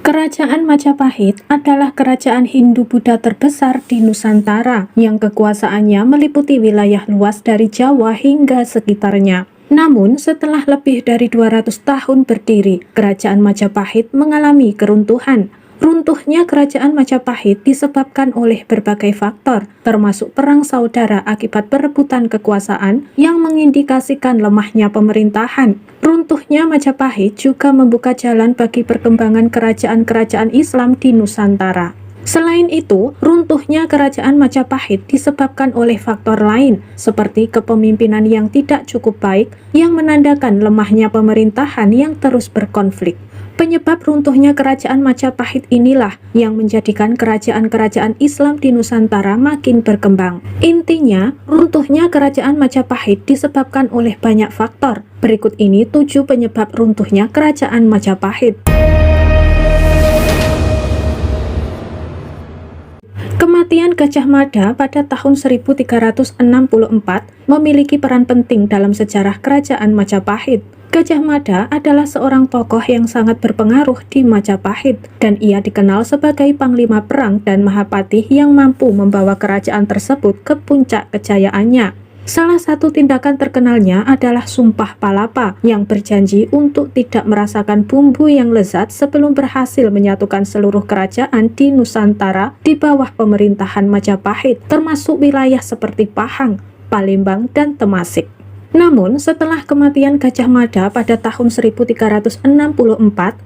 Kerajaan Majapahit adalah kerajaan Hindu-Buddha terbesar di Nusantara yang kekuasaannya meliputi wilayah luas dari Jawa hingga sekitarnya. Namun, setelah lebih dari 200 tahun berdiri, kerajaan Majapahit mengalami keruntuhan. Runtuhnya kerajaan Majapahit disebabkan oleh berbagai faktor, termasuk perang saudara akibat perebutan kekuasaan yang mengindikasikan lemahnya pemerintahan. Runtuhnya Majapahit juga membuka jalan bagi perkembangan kerajaan-kerajaan Islam di Nusantara. Selain itu, runtuhnya kerajaan Majapahit disebabkan oleh faktor lain, seperti kepemimpinan yang tidak cukup baik, yang menandakan lemahnya pemerintahan yang terus berkonflik. Penyebab runtuhnya kerajaan Majapahit inilah yang menjadikan kerajaan-kerajaan Islam di Nusantara makin berkembang. Intinya, runtuhnya kerajaan Majapahit disebabkan oleh banyak faktor. Berikut ini 7 penyebab runtuhnya kerajaan Majapahit. Kematian Gajah Mada pada tahun 1364 memiliki peran penting dalam sejarah kerajaan Majapahit. Gajah Mada adalah seorang tokoh yang sangat berpengaruh di Majapahit, dan ia dikenal sebagai panglima perang dan mahapatih yang mampu membawa kerajaan tersebut ke puncak kejayaannya. Salah satu tindakan terkenalnya adalah Sumpah Palapa yang berjanji untuk tidak merasakan bumbu yang lezat sebelum berhasil menyatukan seluruh kerajaan di Nusantara di bawah pemerintahan Majapahit, termasuk wilayah seperti Pahang, Palembang, dan Temasik. Namun, setelah kematian Gajah Mada pada tahun 1364,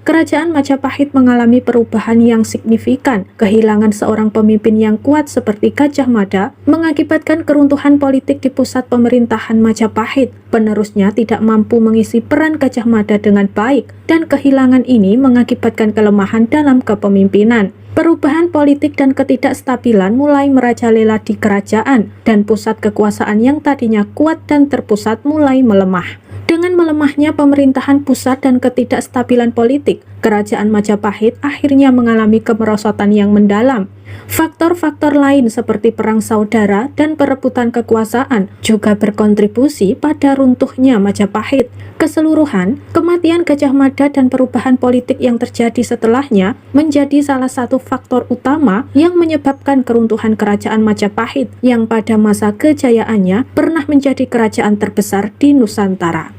kerajaan Majapahit mengalami perubahan yang signifikan. Kehilangan seorang pemimpin yang kuat seperti Gajah Mada mengakibatkan keruntuhan politik di pusat pemerintahan Majapahit. Penerusnya tidak mampu mengisi peran Gajah Mada dengan baik, dan kehilangan ini mengakibatkan kelemahan dalam kepemimpinan. Perubahan politik dan ketidakstabilan mulai merajalela di kerajaan, dan pusat kekuasaan yang tadinya kuat dan terpusat mulai melemah. Dengan melemahnya pemerintahan pusat dan ketidakstabilan politik, kerajaan Majapahit akhirnya mengalami kemerosotan yang mendalam. Faktor-faktor lain seperti perang saudara dan perebutan kekuasaan juga berkontribusi pada runtuhnya Majapahit. Keseluruhan, kematian Gajah Mada dan perubahan politik yang terjadi setelahnya menjadi salah satu faktor utama yang menyebabkan keruntuhan kerajaan Majapahit yang pada masa kejayaannya pernah menjadi kerajaan terbesar di Nusantara.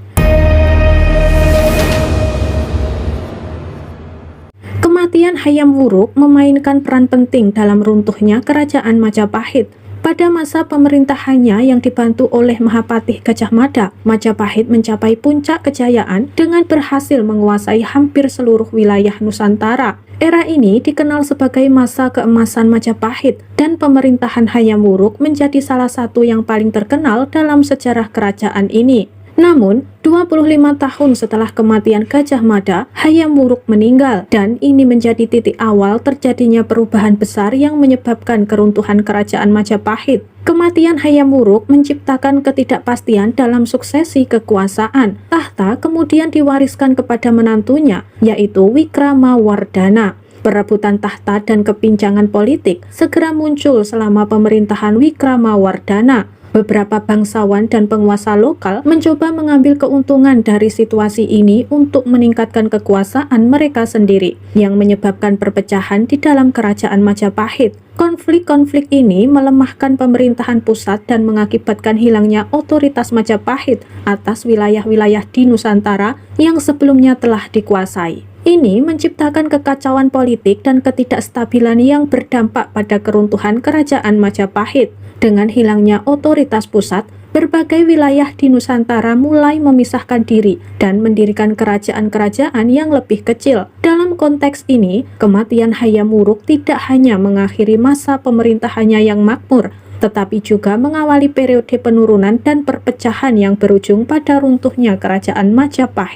Kematian Hayam Wuruk memainkan peran penting dalam runtuhnya kerajaan Majapahit. Pada masa pemerintahannya yang dibantu oleh Mahapatih Gajah Mada, Majapahit mencapai puncak kejayaan dengan berhasil menguasai hampir seluruh wilayah Nusantara. Era ini dikenal sebagai masa keemasan Majapahit, dan pemerintahan Hayam Wuruk menjadi salah satu yang paling terkenal dalam sejarah kerajaan ini. Namun, 25 tahun setelah kematian Gajah Mada, Hayam Wuruk meninggal, dan ini menjadi titik awal terjadinya perubahan besar yang menyebabkan keruntuhan kerajaan Majapahit. Kematian Hayam Wuruk menciptakan ketidakpastian dalam suksesi kekuasaan. Tahta kemudian diwariskan kepada menantunya, yaitu Wikramawardhana. Perebutan tahta dan kepincangan politik segera muncul selama pemerintahan Wikramawardhana. Beberapa bangsawan dan penguasa lokal mencoba mengambil keuntungan dari situasi ini untuk meningkatkan kekuasaan mereka sendiri, yang menyebabkan perpecahan di dalam kerajaan Majapahit. Konflik-konflik ini melemahkan pemerintahan pusat dan mengakibatkan hilangnya otoritas Majapahit atas wilayah-wilayah di Nusantara yang sebelumnya telah dikuasai. Ini menciptakan kekacauan politik dan ketidakstabilan yang berdampak pada keruntuhan kerajaan Majapahit. Dengan hilangnya otoritas pusat, berbagai wilayah di Nusantara mulai memisahkan diri dan mendirikan kerajaan-kerajaan yang lebih kecil. Dalam konteks ini, kematian Hayam Wuruk tidak hanya mengakhiri masa pemerintahannya yang makmur, tetapi juga mengawali periode penurunan dan perpecahan yang berujung pada runtuhnya kerajaan Majapahit.